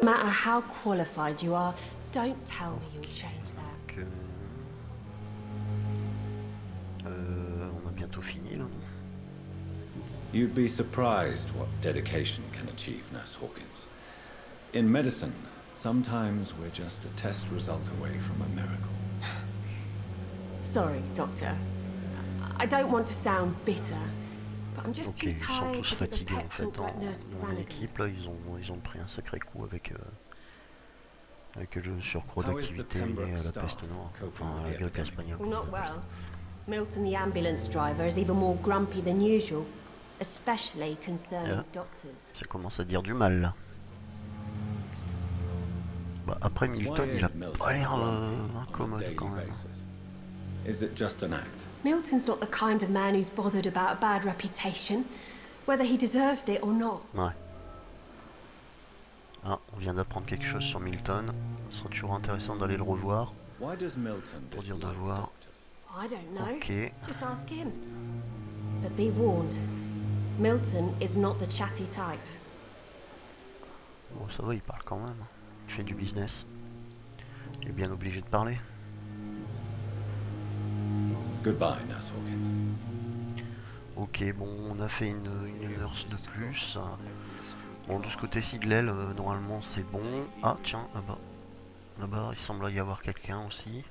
No matter how qualified you are, don't tell me you'll change that. On a bientôt fini là. You'd be surprised what dedication can achieve, Nurse Hawkins. In medicine, sometimes we're just a test result away from a miracle. Sorry, Doctor. I don't want to sound bitter, but I'm just too Ils sont tired tous to give a fatigués en pep fait talk like Nurse dans mon Brannigan. équipe là, ils ont pris un sacré coup avec le surcroît How is the d'activité lié Pembroke à la staff peste noire, coping enfin à with la the grippe epidemic? espagnole. Well, not well. Milton, the ambulance driver, is even more grumpy than usual, especially concerning doctors. Ça commence à dire du mal là. Bah, après Milton, il a pas l'air incommode quand même. Is it just an act? Milton's not the kind of man who's bothered about a bad reputation, whether he deserved it or not. Ouais. Ah, on vient d'apprendre quelque chose sur Milton. Ce sera toujours intéressant d'aller le revoir Why does Milton pour dire de dislike voir. doctors? I don't know. Ok. Just ask him. But be warned, Milton is not the chatty type. Bon, ça va, il parle quand même. Il fait du business. Il est bien obligé de parler. Goodbye, Nurse Hawkins. Ok, bon, on a fait une nurse de plus. Bon, de ce côté-ci de l'aile, normalement c'est bon. Ah, tiens, là-bas. Là-bas, il semble y avoir quelqu'un aussi.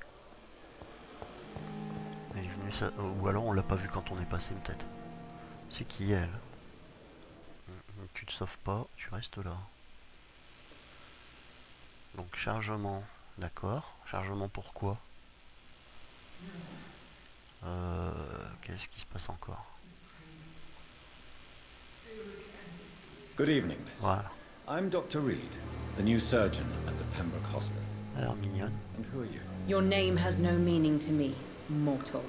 Elle est venue, ça... Ou alors on l'a pas vu quand on est passé, peut-être. C'est qui elle? Tu te sauves pas, tu restes là. Donc, chargement, d'accord. Chargement pourquoi? Qu'est-ce qui se passe encore? Good evening, Miss. Voilà. I'm Dr. Reed, the new surgeon at the Pembroke Hospital. Alors, mignonne. And who are you? Your name has no meaning to me, mortal.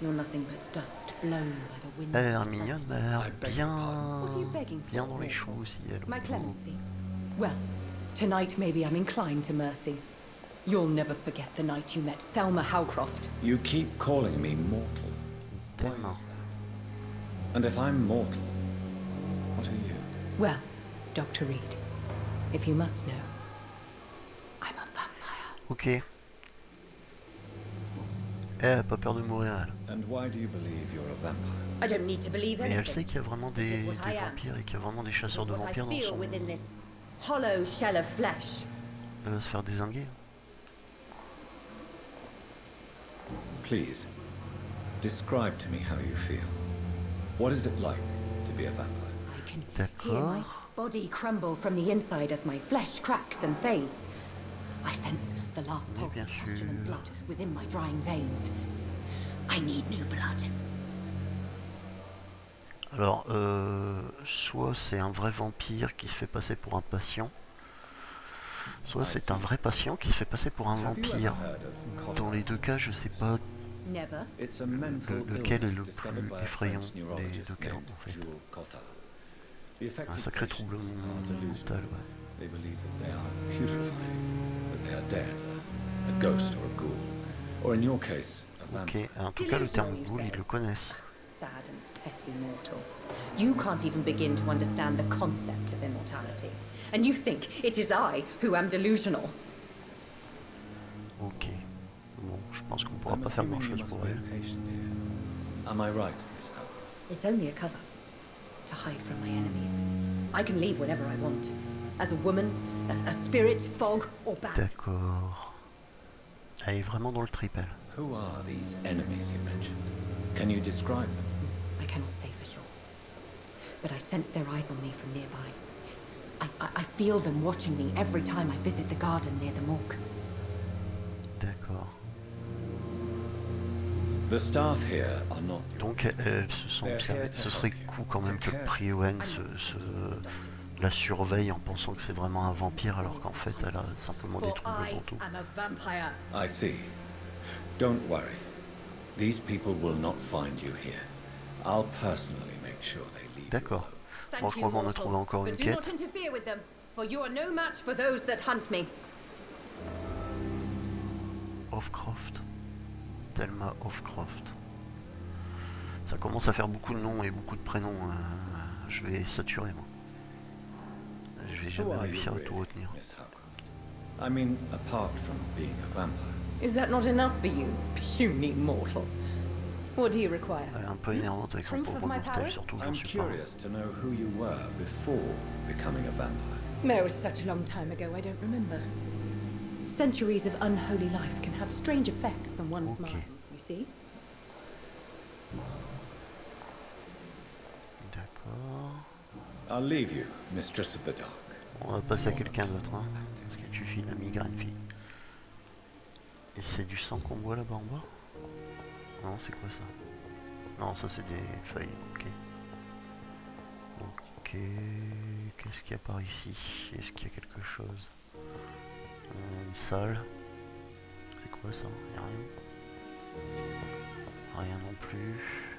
You're nothing but dust blown by the wind. Elle a l'air mignonne, mais elle a I l'air beg your pardon. What are you begging for, bien dans les mortal? choux aussi, elle. My clemency. Well, tonight maybe I'm inclined to mercy. You'll never forget the night you met Thelma Howcroft. You keep calling me mortal. Why Tellement. is that? And if I'm mortal, what are you? Well, Dr. Reed, if you must know, I'm a vampire. Ok. Elle a pas peur de mourir, elle. And why do you believe you're a vampire? I don't need to believe Mais elle anything. sait qu'il y a vraiment des vampires et qu'il y a vraiment des chasseurs de What I vampires dans feel son... within this hollow shell of flesh. Elle va se faire dézinguer. Please, describe to me how you feel. What is it like to be a vampire? I can hear my D'accord. body crumble from the inside as my flesh cracks and fades. I sense the last pulse bien of pestilent sûr. blood within my drying veins. I need new blood. Alors, soit c'est un vrai vampire qui se fait passer pour un patient, soit c'est un vrai patient qui se fait passer pour un Have you ever vampire. heard of Dans les deux cas, je sais pas Never. It's a mental lequel est illness le discovered plus by a effrayant French des neurologist deux cas, named en fait. Jules Cottard. The Un affected sacré patients troublement are mental, delusional. ouais. They believe that they are putrefying, that they are dead, a ghost or a ghoul, or in your case, a Ok, vampire. en tout cas le terme ghoul, ils le connaissent. Sad and petty mortal. You can't even begin to understand the concept of immortality. And you think it is I who am delusional. Ok. Bon, je pense qu'on pourra I'm pas faire assuming grand you chose must pour be elle. a patient here. Am I right, Miss Howard? It's only a cover to hide from my enemies. I can leave whenever I want. As a woman, a spirit, fog, or bat. D'accord. Elle est vraiment dans le trip, elle. Who are these enemies you mentioned? Can you describe them? I cannot say for sure. But I sense their eyes on me from nearby. I feel them watching me every time I visit the garden near the morgue. D'accord. The staff here are not your Donc elles se sont observées. Ce serait cool quand même que Priowen la surveille en pensant que c'est vraiment un vampire alors qu'en fait elle a simplement des troubles mentaux. am a vampire. I see. Don't worry. These people will not find you here. I'll personally make sure they leave you D'accord. alone. Thank Bon, je you, crois qu'on a mortal, trouvé encore but une do quête. not interfere with them, for you are no match for those that hunt me. Offcroft. Thelma Offcroft. Ça commence à faire beaucoup de noms et beaucoup de prénoms. Je vais saturer moi. Je vais Who jamais are you réussir à really, tout retenir. Miss Howcroft? I mean, apart from being a vampire. Is that not enough for you, puny mortal? What do you require? Elle est un peu énervante avec son Proof of pauvre my mortel, powers? surtout que j'en I'm suis pas. curious to know who you were before becoming a vampire. No, it's such a long time ago, I don't remember. Centuries of unholy life can have strange effects on one's Okay. minds, you see? D'accord. I'll leave you, Mistress of the Dark. On va passer à quelqu'un d'autre, hein, parce que tu files la migraine, fille. Et c'est du sang qu'on boit là-bas en bas? Non, c'est quoi ça? Non, ça c'est des feuilles, ok. Ok, qu'est-ce qu'il y a par ici? Est-ce qu'il y a quelque chose? Une salle. C'est quoi ça? Y'a rien. Rien non plus.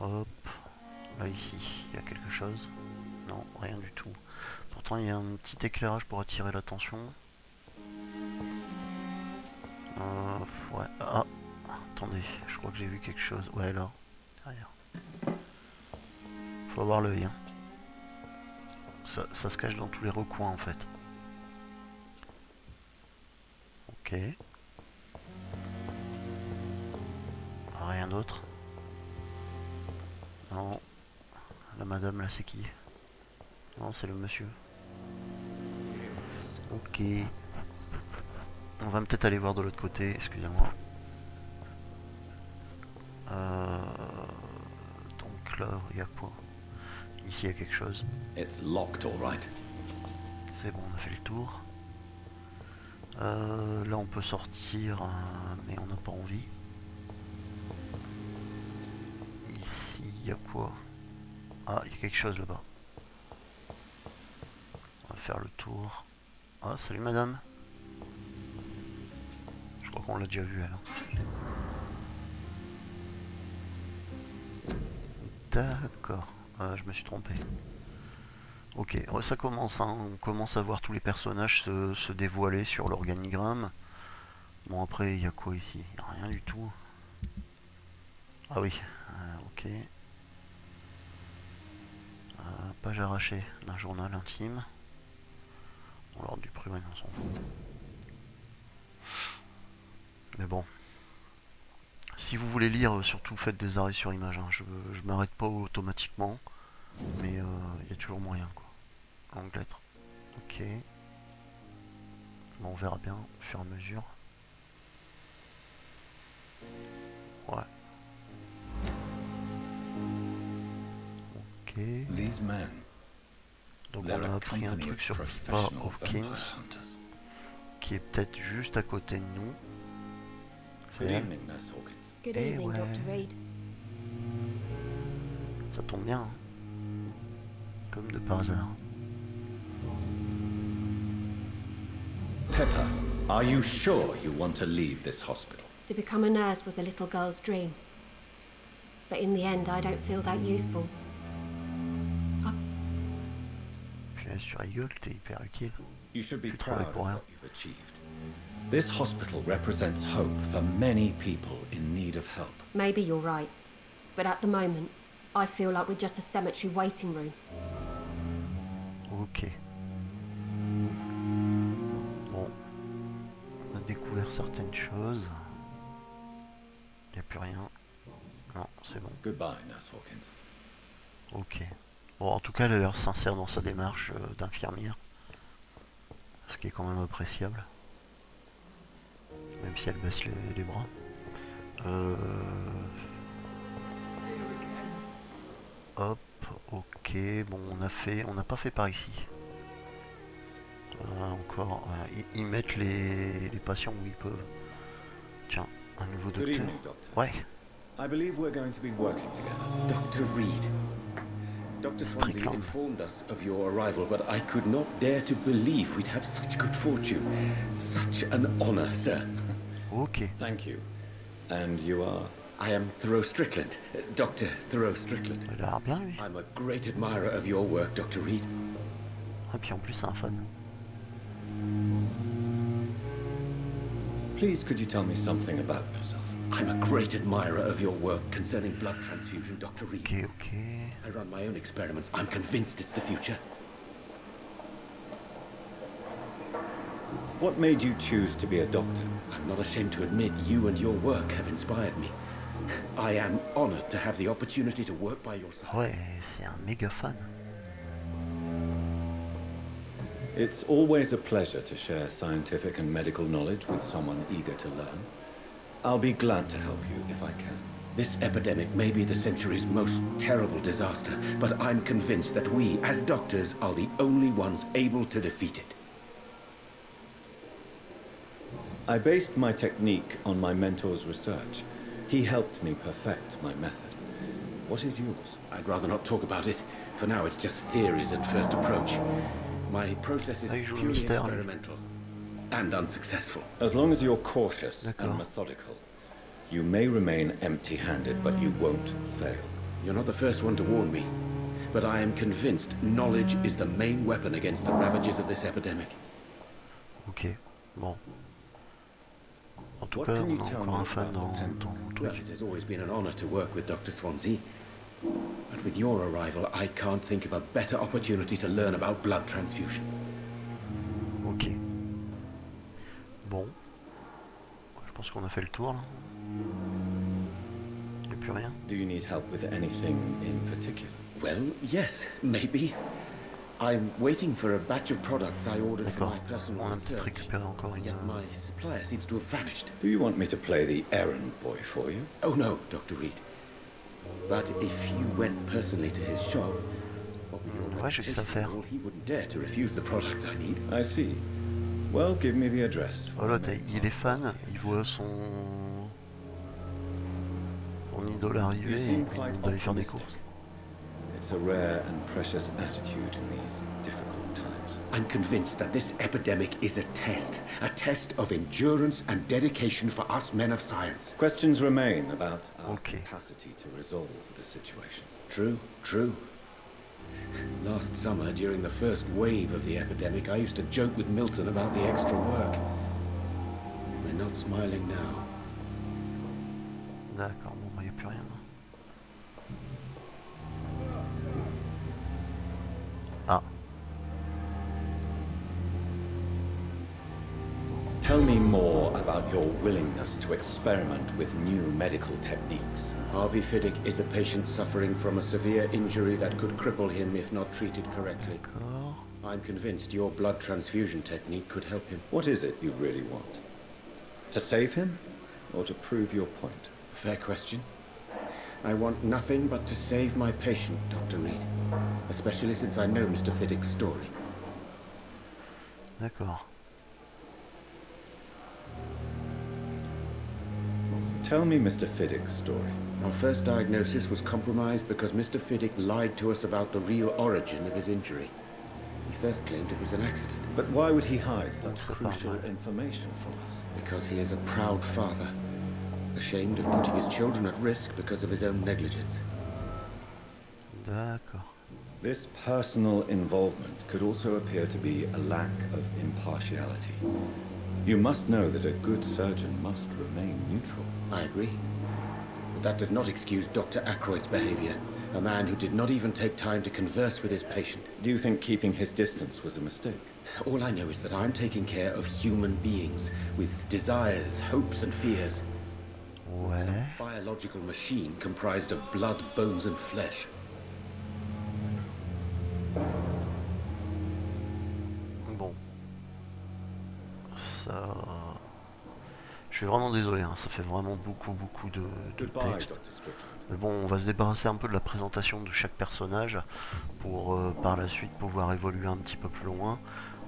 Hop. Là ici, il y a quelque chose? Non, rien du tout. Pourtant il y a un petit éclairage pour attirer l'attention. Ouais. Ah, attendez, je crois que j'ai vu quelque chose. Ouais, là, derrière. Faut avoir l'œil. Hein. Ça se cache dans tous les recoins en fait. Ok. Rien d'autre. Non. La madame là, c'est qui? Non, c'est le monsieur. Ok. On va peut-être aller voir de l'autre côté, excusez-moi. Donc là, il y a quoi? Ici, il y a quelque chose. It's locked, all right. C'est bon, on a fait le tour. Là, on peut sortir, mais on n'a pas envie. Ici, il y a quoi? Ah, il y a quelque chose là-bas. On va faire le tour. Ah, salut madame. Je crois qu'on l'a déjà vu elle. D'accord. Je me suis trompé. Ok, ça commence, hein. On commence à voir tous les personnages se dévoiler sur l'organigramme. Bon, après, il y a quoi ici? Il n'y a rien du tout. Ah oui, ok. Page arrachée d'un journal intime. Alors du prix, on s'en fout. Mais bon. Si vous voulez lire, surtout faites des arrêts sur image. Hein. Je m'arrête pas automatiquement. Mais il y a toujours moyen quoi. Longue lettre. Ok. Bon, on verra bien au fur et à mesure. Ouais. Ok. These men. Donc on a appris un truc sur Pippa Hawkins, qui est peut-être juste à côté de nous. Good evening, Nurse Hawkins. Good Eh evening, ouais. Dr. Reed. Ça tombe bien, hein. Comme de par hasard. Pepper, are you sure you want to leave this hospital? To become a nurse was a little girl's dream. But in the end, I don't feel that useful. Tu rigoles, t'es hyper utile. You should be Je suis trouvé proud of pour rien. what you've achieved. This hospital represents hope for many people in need of help. Maybe you're right. But at the moment, I feel like we're just a cemetery waiting room. Ok. Bon. On a découvert certaines choses. Il n'y a plus rien. Non, c'est bon. Goodbye, Nurse Hawkins. Ok. Bon, en tout cas, elle a l'air sincère dans sa démarche d'infirmière. Ce qui est quand même appréciable. Même si elle baisse les bras. Hop, ok. Bon, on n'a pas fait par ici. Encore. Ils mettent les patients où ils peuvent. Tiens, un nouveau Good docteur. evening, Doctor. Ouais. I believe we're going to be working together. Dr. Reed. Dr. Swansea Strickland. informed us of your arrival, but I could not dare to believe we'd have such good fortune. Such an honor, sir. Ok. Thank you. And you are? I am Thoreau Strickland, Dr. Thoreau Strickland. Il a l'air bien lui. I'm a great admirer of your work, Dr. Reed. Et puis en plus c'est un fan. Please, could you tell me something about yourself? I'm a great admirer of your work concerning blood transfusion, Dr. Reed. Ok, ok. I run my own experiments. I'm convinced it's the future. What made you choose to be a doctor? I'm not ashamed to admit you and your work have inspired me. I am honored to have the opportunity to work by your side. Ouais, c'est un méga fan. It's always a pleasure to share scientific and medical knowledge with someone eager to learn. I'll be glad to help you if I can. This epidemic may be the century's most terrible disaster, but I'm convinced that we, as doctors, are the only ones able to defeat it. I based my technique on my mentor's research. He helped me perfect my method. What is yours? I'd rather not talk about it. For now, it's just theories at first approach. My process is purely experimental and unsuccessful. As long as you're cautious and methodical, you may remain empty-handed, but you won't fail. You're not the first one to warn me, but I am convinced knowledge is the main weapon against the ravages of this epidemic. Ok, bon. En tout cas, on a encore un fan dans le truc. Well, it has always been an honor to work with Dr. Swansea. But with your arrival, I can't think of a better opportunity to learn about blood transfusion. Ok. Bon. Je pense qu'on a fait le tour là. Il n'y a plus rien. Do you need help with anything in particular? Well, yes, maybe. I'm waiting for a batch of products I ordered for my personal On a peut-être research. récupéré encore une... Yet my supplier seems to have vanished. Do you want me to play the errand boy for you? Oh no, Dr. Reed. But if you went personally to his shop, what with your Ouais, j'ai que ça à reputation faire. and all, he wouldn't dare to refuse the products I need. I see. Well, give me the address. Voilà, il est fan, il voit son idole arriver et il demande d'aller faire des courses. It's a rare and precious attitude in these difficult times. I'm convinced that this epidemic is a test of endurance and dedication for us men of science. Questions remain about our capacity to resolve the situation. True, true. Last summer, during the first wave of the epidemic, I used to joke with Milton about the extra work. We're not smiling now. D'accord, bon, il n'y a plus rien. Ah. Tell me more about your willingness to experiment with new medical techniques. Harvey Fiddick is a patient suffering from a severe injury that could cripple him if not treated correctly. I'm convinced your blood transfusion technique could help him. What is it you really want? To save him, or to prove your point? Fair question. I want nothing but to save my patient, Dr. Reed. Especially since I know Mr. Fiddick's story. D'accord. Tell me Mr. Fiddick's story. Our first diagnosis was compromised because Mr. Fiddick lied to us about the real origin of his injury. He first claimed it was an accident. But why would he hide such crucial information from us? Because he is a proud father, ashamed of putting his children at risk because of his own negligence. D'accord. This personal involvement could also appear to be a lack of impartiality. You must know that a good surgeon must remain neutral. I agree. But that does not excuse Dr. Ackroyd's behavior, a man who did not even take time to converse with his patient. Do you think keeping his distance was a mistake? All I know is that I'm taking care of human beings with desires, hopes, and fears. Ouais. It's a biological machine comprised of blood, bones, and flesh. Bon. Ça... Je suis vraiment désolé, hein, ça fait vraiment beaucoup de texte. Mais bon, on va se débarrasser un peu de la présentation de chaque personnage pour par la suite pouvoir évoluer un petit peu plus loin.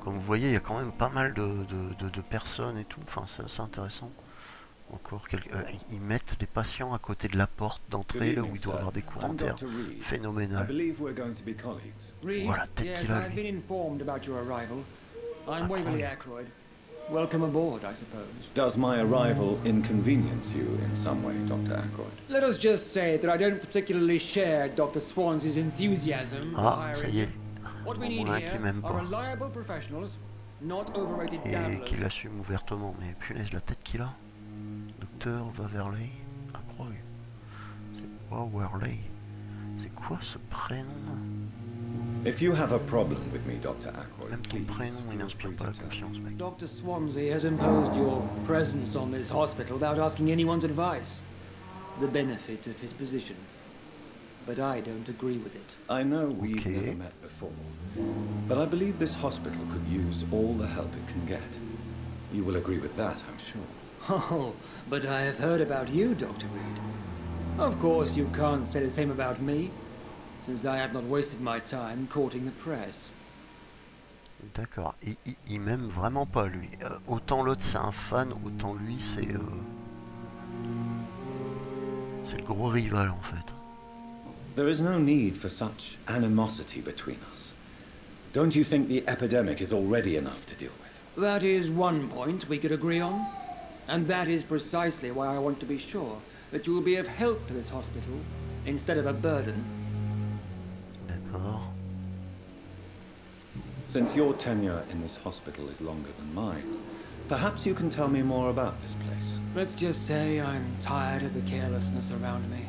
Comme vous voyez, il y a quand même pas mal de personnes et tout, enfin c'est assez intéressant. Encore quelques... ils mettent les patients à côté de la porte d'entrée, là où il doit y avoir des courants d'air. Phénoménal. Voilà, peut-être qu'il a lui. I'm Waverly Ackroyd. Welcome aboard, I suppose. Does my arrival inconvenience you in some way, Dr. Ackroyd? Let us just say that I don't particularly share Dr. Swansea's enthusiasm for Ah, ça hiring y you. est. What we On need a un here qui m'aime are pas. reliable professionals, not overrated Et dabblers. qu'il assume ouvertement. Mais punaise, la tête qu'il a. Docteur Waverley. Ackroyd. C'est pas Waverley. C'est quoi ce prénom? If you have a problem with me, Dr. Ackroyd, Même ton please prénom, il feel n'inspire free pas to la tell me. confiance, mec. Dr. Swansea has imposed your presence on this hospital without asking anyone's advice. The benefit of his position. But I don't agree with it. I know we've Okay. never met before, but I believe this hospital could use all the help it can get. You will agree with that, I'm sure. Oh, but I have heard about you, Dr. Reed. Of course, you can't say the same about me, since I have not wasted my time courting the press. D'accord. Il m'aime vraiment pas, lui. Autant l'autre, c'est un fan, autant lui, c'est... c'est le gros rival, en fait. There is no need for such animosity between us. Don't you think the epidemic is already enough to deal with? That is one point we could agree on. And that is precisely why I want to be sure that you will be of help to this hospital, instead of a burden. D'accord. Since your tenure in this hospital is longer than mine, perhaps you can tell me more about this place. Let's just say I'm tired of the carelessness around me.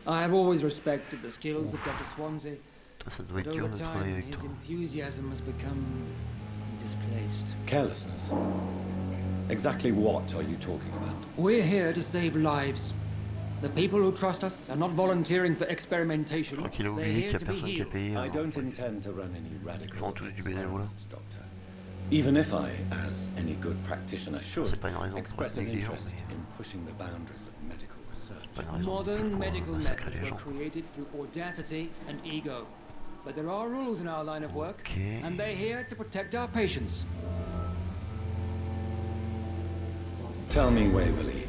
I have always respected the skills of Dr. Swansea, Ça doit but être dur over de travailler time avec his toi. enthusiasm has become displaced. Carelessness? Exactly what are you talking about? We're here to save lives. The people who trust us are not volunteering for experimentation. Je crois qu'il a They're oublié here qu'il to n'y a be personne qui est healed. payé. I alors, don't intend to run any radical font tous du bénévolat. experiments, Doctor. Even if I, as any good practitioner should, C'est pas une raison pour express être an négligent, interest mais in pushing the boundaries of medical research. pas une raison Modern pour medical massacrer methods les were gens. created through audacity and ego. But there are rules in our line of work, Okay. and they're here to protect our patients. Tell me, Waverly,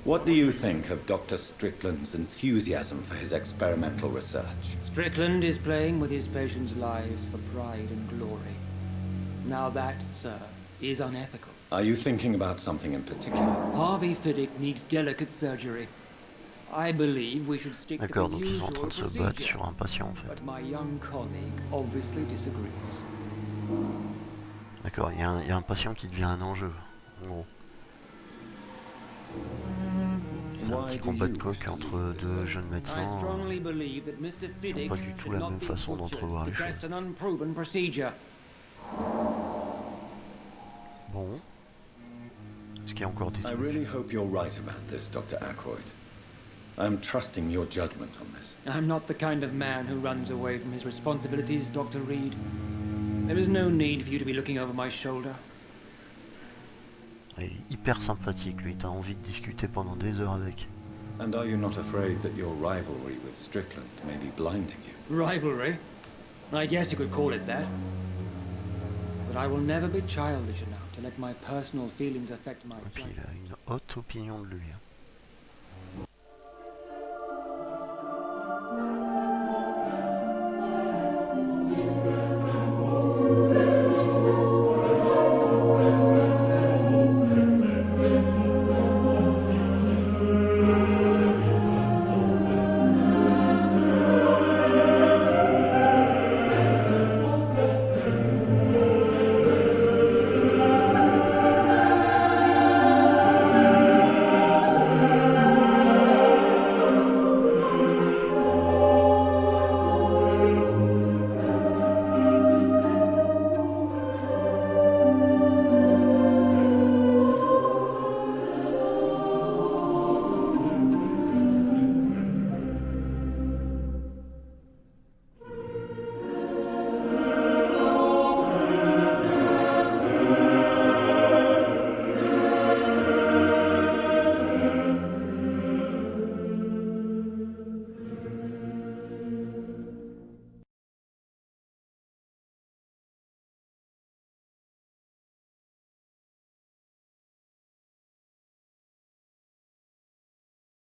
what do you think of Dr. Strickland's enthusiasm for his experimental research? Strickland is playing with his patients' lives for pride and glory. Now that, sir, is unethical. Are you thinking about something in particular? Harvey Fiddick needs delicate surgery. I believe we should stick to D'accord, the donc ils sont en train usual de se battre procedure. sur un patient, en fait. But my young colleague obviously disagrees. D'accord, il y a un patient qui devient un enjeu, en gros. C'est un Why petit do combat you de wish coq to entre leave this deux so? jeunes I médecins. strongly believe that Mr. Fiddick pas du tout should la not même be façon butchered d'entrevoir to les test choses. an unproven procedure. Bon. Est-ce qu'il y a encore des I trucs? really hope you're right about this, Dr. Ackroyd. I'm trusting your judgment on this. I'm not the kind of man who runs away from his responsibilities, Dr. Reed. There is no need for you to be looking over my shoulder. Il est hyper sympathique, lui. T'as envie de discuter pendant des heures avec. And are you not afraid that your rivalry with Strickland may be blinding you? Rivalry? I guess you could call it that. But I will never be childish enough to let my personal feelings affect my Et puis judgment. il a une haute opinion de lui. Hein.